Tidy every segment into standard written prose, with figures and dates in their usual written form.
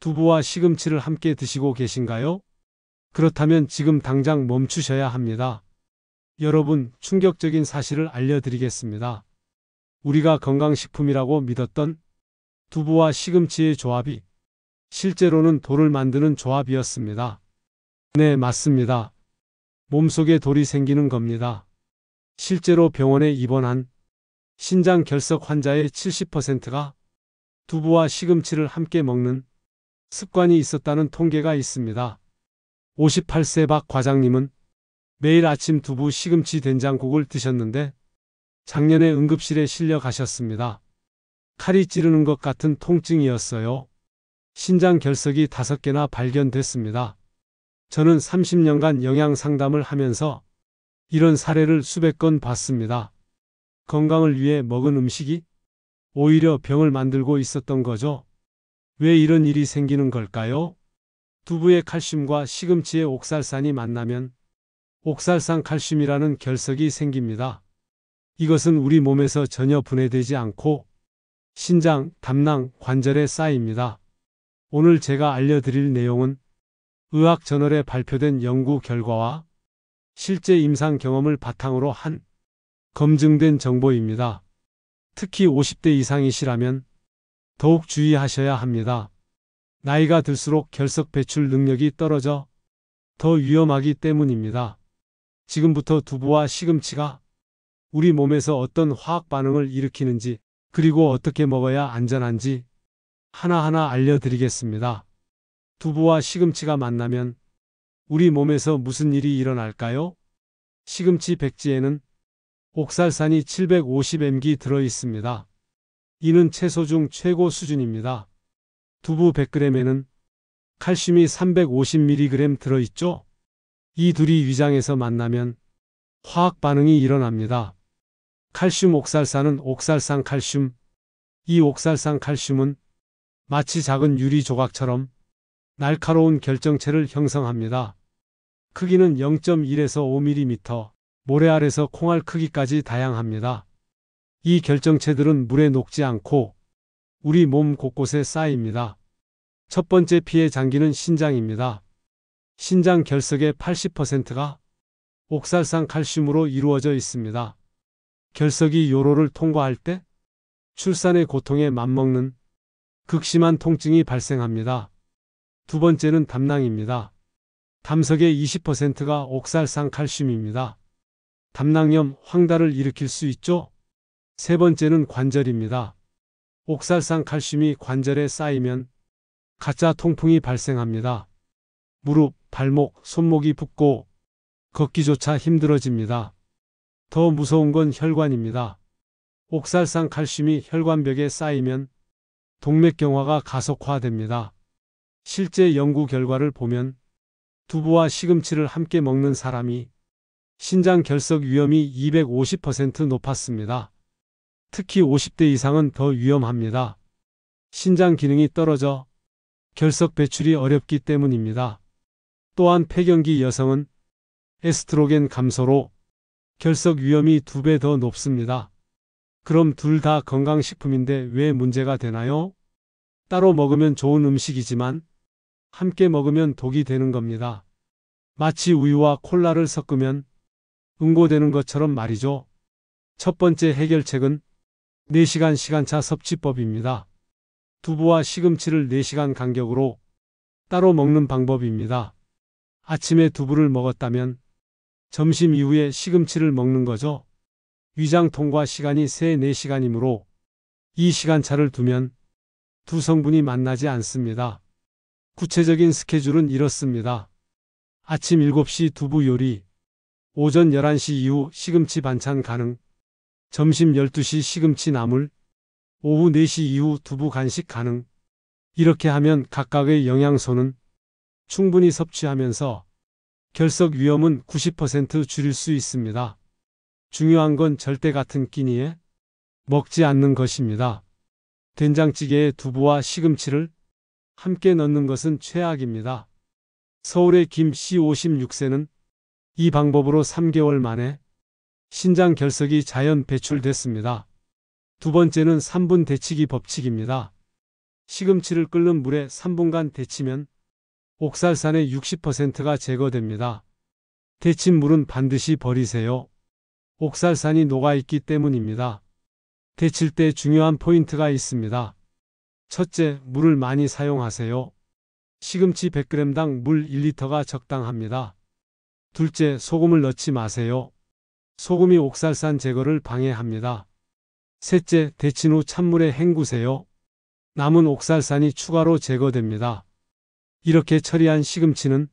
두부와 시금치를 함께 드시고 계신가요? 그렇다면 지금 당장 멈추셔야 합니다. 여러분, 충격적인 사실을 알려드리겠습니다. 우리가 건강식품이라고 믿었던 두부와 시금치의 조합이 실제로는 돌을 만드는 조합이었습니다. 네, 맞습니다. 몸속에 돌이 생기는 겁니다. 실제로 병원에 입원한 신장 결석 환자의 70%가 두부와 시금치를 함께 먹는 습관이 있었다는 통계가 있습니다. 58세 박 과장님은 매일 아침 두부 시금치 된장국을 드셨는데 작년에 응급실에 실려 가셨습니다. 칼이 찌르는 것 같은 통증이었어요. 신장 결석이 5개나 발견됐습니다. 저는 30년간 영양 상담을 하면서 이런 사례를 수백 건 봤습니다. 건강을 위해 먹은 음식이 오히려 병을 만들고 있었던 거죠. 왜 이런 일이 생기는 걸까요? 두부의 칼슘과 시금치의 옥살산이 만나면 옥살산 칼슘이라는 결석이 생깁니다. 이것은 우리 몸에서 전혀 분해되지 않고 신장, 담낭, 관절에 쌓입니다. 오늘 제가 알려드릴 내용은 의학저널에 발표된 연구 결과와 실제 임상 경험을 바탕으로 한 검증된 정보입니다. 특히 50대 이상이시라면 더욱 주의하셔야 합니다. 나이가 들수록 결석 배출 능력이 떨어져 더 위험하기 때문입니다. 지금부터 두부와 시금치가 우리 몸에서 어떤 화학 반응을 일으키는지, 그리고 어떻게 먹어야 안전한지 하나하나 알려드리겠습니다. 두부와 시금치가 만나면 우리 몸에서 무슨 일이 일어날까요? 시금치 백지에는 옥살산이 750mg 들어 있습니다. 이는 채소 중 최고 수준입니다. 두부 100g에는 칼슘이 350mg 들어있죠? 이 둘이 위장에서 만나면 화학 반응이 일어납니다. 칼슘 옥살산은 옥살산 칼슘. 이 옥살산 칼슘은 마치 작은 유리 조각처럼 날카로운 결정체를 형성합니다. 크기는 0.1에서 5mm, 모래알에서 콩알 크기까지 다양합니다. 이 결정체들은 물에 녹지 않고 우리 몸 곳곳에 쌓입니다. 첫 번째 피해 장기는 신장입니다. 신장 결석의 80%가 옥살산 칼슘으로 이루어져 있습니다. 결석이 요로를 통과할 때 출산의 고통에 맞먹는 극심한 통증이 발생합니다. 두 번째는 담낭입니다. 담석의 20%가 옥살산 칼슘입니다. 담낭염, 황달을 일으킬 수 있죠? 세 번째는 관절입니다. 옥살산 칼슘이 관절에 쌓이면 가짜 통풍이 발생합니다. 무릎, 발목, 손목이 붓고 걷기조차 힘들어집니다. 더 무서운 건 혈관입니다. 옥살산 칼슘이 혈관벽에 쌓이면 동맥경화가 가속화됩니다. 실제 연구 결과를 보면 두부와 시금치를 함께 먹는 사람이 신장 결석 위험이 250% 높았습니다. 특히 50대 이상은 더 위험합니다. 신장 기능이 떨어져 결석 배출이 어렵기 때문입니다. 또한 폐경기 여성은 에스트로겐 감소로 결석 위험이 2배 더 높습니다. 그럼 둘 다 건강식품인데 왜 문제가 되나요? 따로 먹으면 좋은 음식이지만 함께 먹으면 독이 되는 겁니다. 마치 우유와 콜라를 섞으면 응고되는 것처럼 말이죠. 첫 번째 해결책은 4시간 시간차 섭취법입니다. 두부와 시금치를 4시간 간격으로 따로 먹는 방법입니다. 아침에 두부를 먹었다면 점심 이후에 시금치를 먹는 거죠. 위장 통과 시간이 3-4시간이므로 이 시간차를 두면 두 성분이 만나지 않습니다. 구체적인 스케줄은 이렇습니다. 아침 7시 두부 요리, 오전 11시 이후 시금치 반찬 가능, 점심 12시 시금치 나물, 오후 4시 이후 두부 간식 가능. 이렇게 하면 각각의 영양소는 충분히 섭취하면서 결석 위험은 90% 줄일 수 있습니다. 중요한 건 절대 같은 끼니에 먹지 않는 것입니다. 된장찌개에 두부와 시금치를 함께 넣는 것은 최악입니다. 서울의 김 씨 56세는 이 방법으로 3개월 만에 신장 결석이 자연 배출됐습니다. 두 번째는 3분 데치기 법칙입니다. 시금치를 끓는 물에 3분간 데치면 옥살산의 60%가 제거됩니다. 데친 물은 반드시 버리세요. 옥살산이 녹아있기 때문입니다. 데칠 때 중요한 포인트가 있습니다. 첫째, 물을 많이 사용하세요. 시금치 100g당 물 1리터가 적당합니다. 둘째, 소금을 넣지 마세요. 소금이 옥살산 제거를 방해합니다. 셋째, 데친 후 찬물에 헹구세요. 남은 옥살산이 추가로 제거됩니다. 이렇게 처리한 시금치는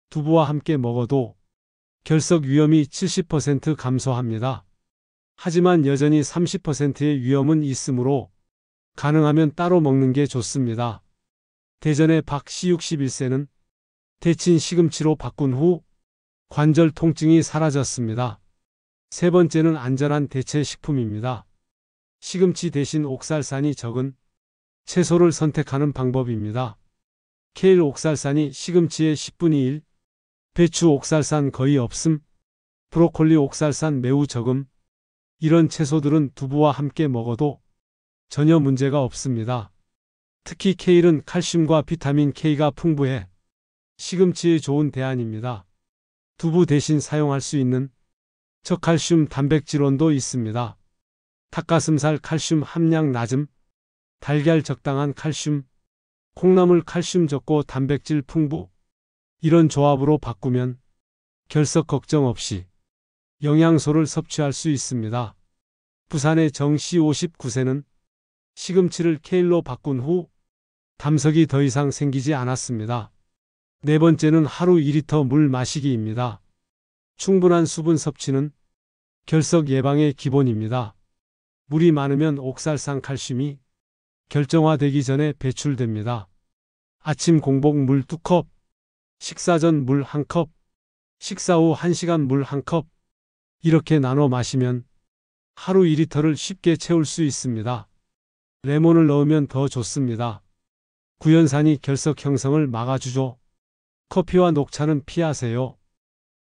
두부와 함께 먹어도 결석 위험이 70% 감소합니다. 하지만 여전히 30%의 위험은 있으므로 가능하면 따로 먹는 게 좋습니다. 대전의 박씨 61세는 데친 시금치로 바꾼 후 관절 통증이 사라졌습니다. 세 번째는 안전한 대체 식품입니다. 시금치 대신 옥살산이 적은 채소를 선택하는 방법입니다. 케일 옥살산이 시금치의 10분의 1, 배추 옥살산 거의 없음, 브로콜리 옥살산 매우 적음. 이런 채소들은 두부와 함께 먹어도 전혀 문제가 없습니다. 특히 케일은 칼슘과 비타민 K가 풍부해 시금치의 좋은 대안입니다. 두부 대신 사용할 수 있는 저칼슘 단백질원도 있습니다. 닭가슴살 칼슘 함량 낮음, 달걀 적당한 칼슘, 콩나물 칼슘 적고 단백질 풍부. 이런 조합으로 바꾸면 결석 걱정 없이 영양소를 섭취할 수 있습니다. 부산의 정씨 59세는 시금치를 케일로 바꾼 후 담석이 더 이상 생기지 않았습니다. 네 번째는 하루 2리터 물 마시기입니다. 충분한 수분 섭취는 결석 예방의 기본입니다. 물이 많으면 옥살산 칼슘이 결정화되기 전에 배출됩니다. 아침 공복 물 2컵, 식사 전 물 1컵, 식사 후 1시간 물 1컵, 이렇게 나눠 마시면 하루 2리터를 쉽게 채울 수 있습니다. 레몬을 넣으면 더 좋습니다. 구연산이 결석 형성을 막아주죠. 커피와 녹차는 피하세요.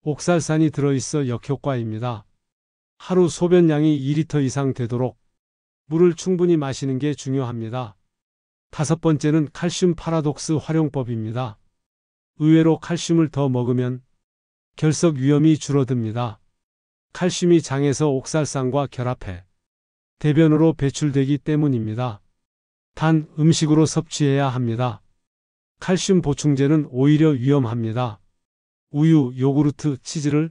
옥살산이 들어있어 역효과입니다. 하루 소변량이 2리터 이상 되도록 물을 충분히 마시는 게 중요합니다. 다섯 번째는 칼슘 파라독스 활용법입니다. 의외로 칼슘을 더 먹으면 결석 위험이 줄어듭니다. 칼슘이 장에서 옥살산과 결합해 대변으로 배출되기 때문입니다. 단, 음식으로 섭취해야 합니다. 칼슘 보충제는 오히려 위험합니다. 우유, 요구르트, 치즈를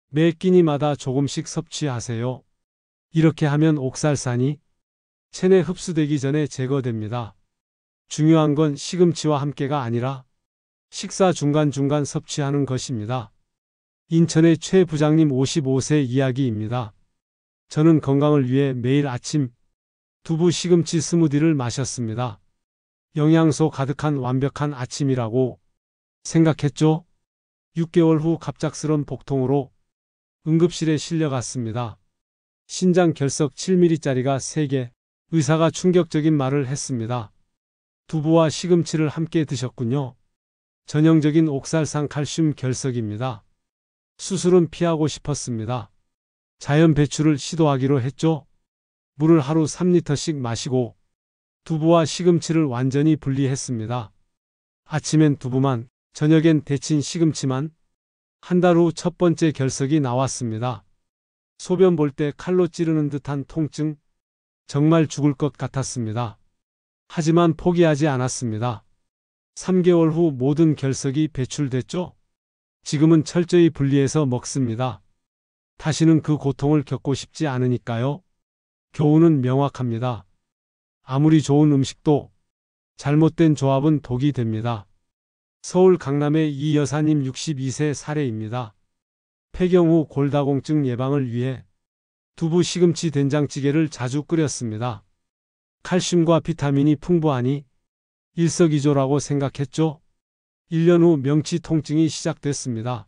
매 끼니마다 조금씩 섭취하세요. 이렇게 하면 옥살산이 체내 흡수되기 전에 제거됩니다. 중요한 건 시금치와 함께가 아니라 식사 중간중간 섭취하는 것입니다. 인천의 최 부장님 55세 이야기입니다. 저는 건강을 위해 매일 아침 두부 시금치 스무디를 마셨습니다. 영양소 가득한 완벽한 아침이라고 생각했죠. 6개월 후 갑작스런 복통으로 응급실에 실려갔습니다. 신장 결석 7mm짜리가 3개. 의사가 충격적인 말을 했습니다. 두부와 시금치를 함께 드셨군요. 전형적인 옥살산 칼슘 결석입니다. 수술은 피하고 싶었습니다. 자연 배출을 시도하기로 했죠. 물을 하루 3리터씩 마시고 두부와 시금치를 완전히 분리했습니다. 아침엔 두부만, 저녁엔 데친 시금치만. 한 달 후 첫 번째 결석이 나왔습니다. 소변 볼 때 칼로 찌르는 듯한 통증. 정말 죽을 것 같았습니다. 하지만 포기하지 않았습니다. 3개월 후 모든 결석이 배출됐죠. 지금은 철저히 분리해서 먹습니다. 다시는 그 고통을 겪고 싶지 않으니까요. 교훈은 명확합니다. 아무리 좋은 음식도 잘못된 조합은 독이 됩니다. 서울 강남의 이 여사님 62세 사례입니다. 폐경 후 골다공증 예방을 위해 두부 시금치 된장찌개를 자주 끓였습니다. 칼슘과 비타민이 풍부하니 일석이조라고 생각했죠. 1년 후 명치 통증이 시작됐습니다.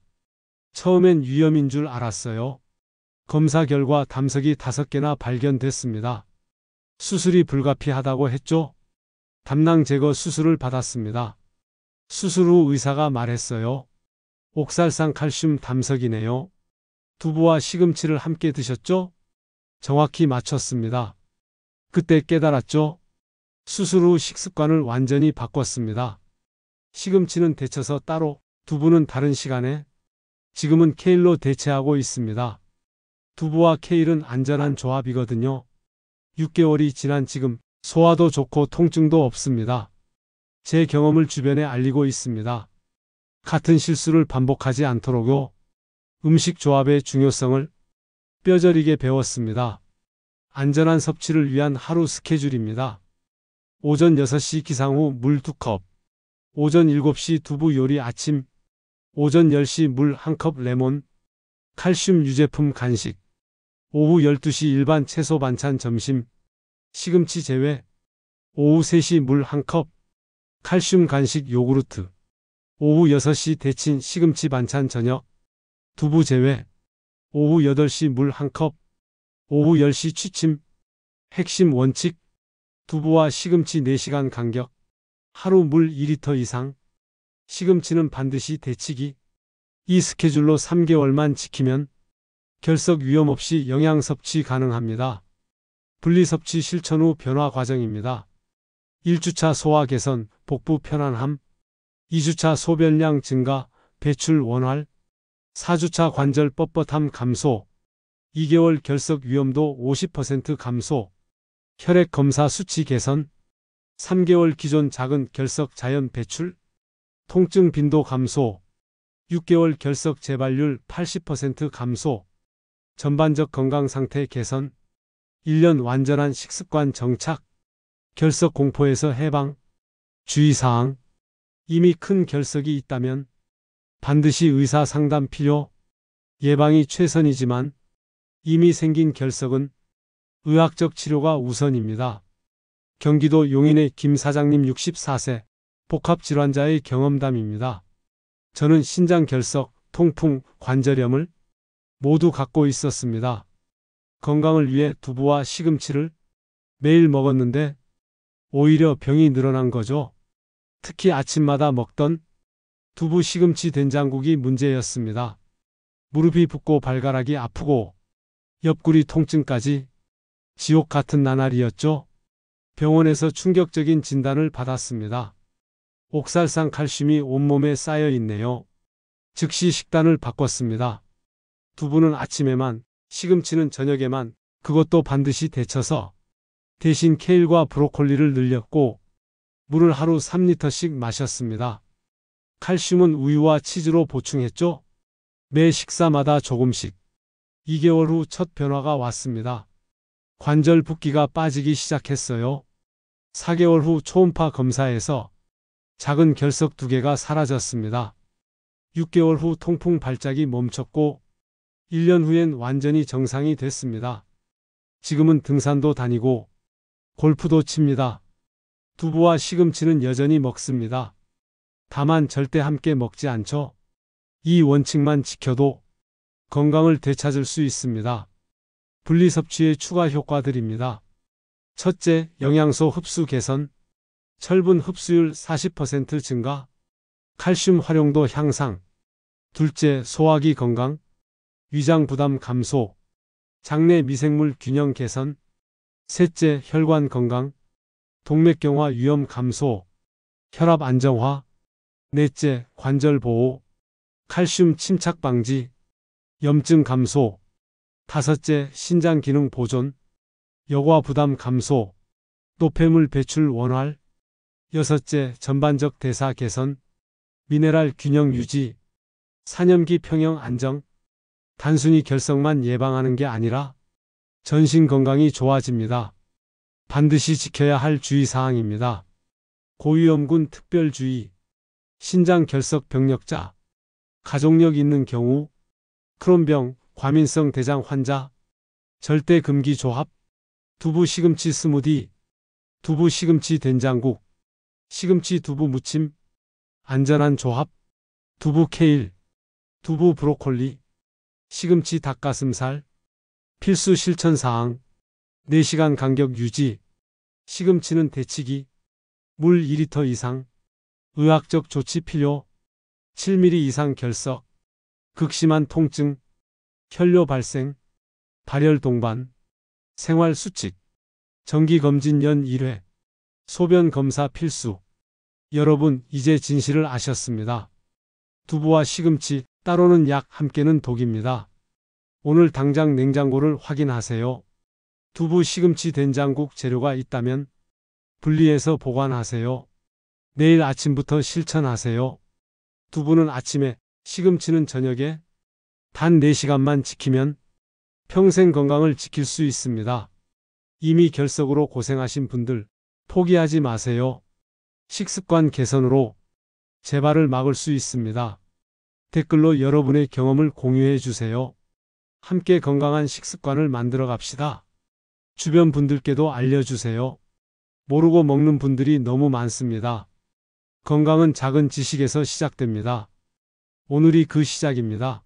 처음엔 위염인 줄 알았어요. 검사 결과 담석이 5개나 발견됐습니다. 수술이 불가피하다고 했죠. 담낭 제거 수술을 받았습니다. 수술 후 의사가 말했어요. 옥살산 칼슘 담석이네요. 두부와 시금치를 함께 드셨죠? 정확히 맞췄습니다. 그때 깨달았죠. 수술 후 식습관을 완전히 바꿨습니다. 시금치는 데쳐서 따로, 두부는 다른 시간에, 지금은 케일로 대체하고 있습니다. 두부와 케일은 안전한 조합이거든요. 6개월이 지난 지금 소화도 좋고 통증도 없습니다. 제 경험을 주변에 알리고 있습니다. 같은 실수를 반복하지 않도록요. 음식 조합의 중요성을 뼈저리게 배웠습니다. 안전한 섭취를 위한 하루 스케줄입니다. 오전 6시 기상 후 물 2컵, 오전 7시 두부 요리 아침, 오전 10시 물 1컵 레몬, 칼슘 유제품 간식, 오후 12시 일반 채소 반찬 점심, 시금치 제외, 오후 3시 물 1컵, 칼슘 간식 요구르트, 오후 6시 데친 시금치 반찬 저녁, 두부 제외, 오후 8시 물 1컵, 오후 10시 취침, 핵심 원칙, 두부와 시금치 4시간 간격, 하루 물 2리터 이상, 시금치는 반드시 데치기. 이 스케줄로 3개월만 지키면 결석 위험 없이 영양 섭취 가능합니다. 분리 섭취 실천 후 변화 과정입니다. 1주차 소화 개선, 복부 편안함, 2주차 소변량 증가, 배출 원활, 4주차 관절 뻣뻣함 감소, 2개월 결석 위험도 50% 감소, 혈액 검사 수치 개선, 3개월 기존 작은 결석 자연 배출, 통증 빈도 감소, 6개월 결석 재발률 80% 감소, 전반적 건강 상태 개선, 1년 완전한 식습관 정착, 결석 공포에서 해방. 주의사항, 이미 큰 결석이 있다면 반드시 의사 상담 필요. 예방이 최선이지만 이미 생긴 결석은 의학적 치료가 우선입니다. 경기도 용인의 김 사장님 64세, 복합질환자의 경험담입니다. 저는 신장 결석, 통풍, 관절염을 모두 갖고 있었습니다. 건강을 위해 두부와 시금치를 매일 먹었는데 오히려 병이 늘어난 거죠. 특히 아침마다 먹던 두부 시금치 된장국이 문제였습니다. 무릎이 붓고 발가락이 아프고 옆구리 통증까지 지옥 같은 나날이었죠. 병원에서 충격적인 진단을 받았습니다. 옥살산 칼슘이 온몸에 쌓여 있네요. 즉시 식단을 바꿨습니다. 두부는 아침에만, 시금치는 저녁에만, 그것도 반드시 데쳐서 대신 케일과 브로콜리를 늘렸고 물을 하루 3리터씩 마셨습니다. 칼슘은 우유와 치즈로 보충했죠. 매 식사마다 조금씩. 2개월 후 첫 변화가 왔습니다. 관절 붓기가 빠지기 시작했어요. 4개월 후 초음파 검사에서 작은 결석 2개가 사라졌습니다. 6개월 후 통풍 발작이 멈췄고 1년 후엔 완전히 정상이 됐습니다. 지금은 등산도 다니고 골프도 칩니다. 두부와 시금치는 여전히 먹습니다. 다만 절대 함께 먹지 않죠. 이 원칙만 지켜도 건강을 되찾을 수 있습니다. 분리 섭취의 추가 효과들입니다. 첫째, 영양소 흡수 개선, 철분 흡수율 40% 증가, 칼슘 활용도 향상. 둘째, 소화기 건강, 위장 부담 감소, 장내 미생물 균형 개선. 셋째, 혈관 건강, 동맥경화 위험 감소, 혈압 안정화. 넷째, 관절 보호, 칼슘 침착 방지, 염증 감소. 다섯째, 신장 기능 보존, 여과 부담 감소, 노폐물 배출 원활. 여섯째, 전반적 대사 개선, 미네랄 균형 유지, 사념기 평형 안정. 단순히 결석만 예방하는 게 아니라 전신 건강이 좋아집니다. 반드시 지켜야 할 주의사항입니다. 고위험군 특별주의, 신장 결석 병력자, 가족력 있는 경우, 크론병, 과민성 대장 환자, 절대 금기 조합, 두부 시금치 스무디, 두부 시금치 된장국, 시금치 두부 무침, 안전한 조합, 두부 케일, 두부 브로콜리, 시금치 닭가슴살. 필수 실천사항, 4시간 간격 유지, 시금치는 데치기, 물 2리터 이상, 의학적 조치 필요, 7mm 이상 결석, 극심한 통증, 혈뇨 발생, 발열 동반, 생활 수칙, 정기검진 연 1회, 소변 검사 필수. 여러분, 이제 진실을 아셨습니다. 두부와 시금치 따로는 약, 함께는 독입니다. 오늘 당장 냉장고를 확인하세요. 두부, 시금치, 된장국 재료가 있다면 분리해서 보관하세요. 내일 아침부터 실천하세요. 두부는 아침에, 시금치는 저녁에 단 4시간만 지키면 평생 건강을 지킬 수 있습니다. 이미 결석으로 고생하신 분들, 포기하지 마세요. 식습관 개선으로 재발을 막을 수 있습니다. 댓글로 여러분의 경험을 공유해 주세요. 함께 건강한 식습관을 만들어 갑시다. 주변 분들께도 알려주세요. 모르고 먹는 분들이 너무 많습니다. 건강은 작은 지식에서 시작됩니다. 오늘이 그 시작입니다.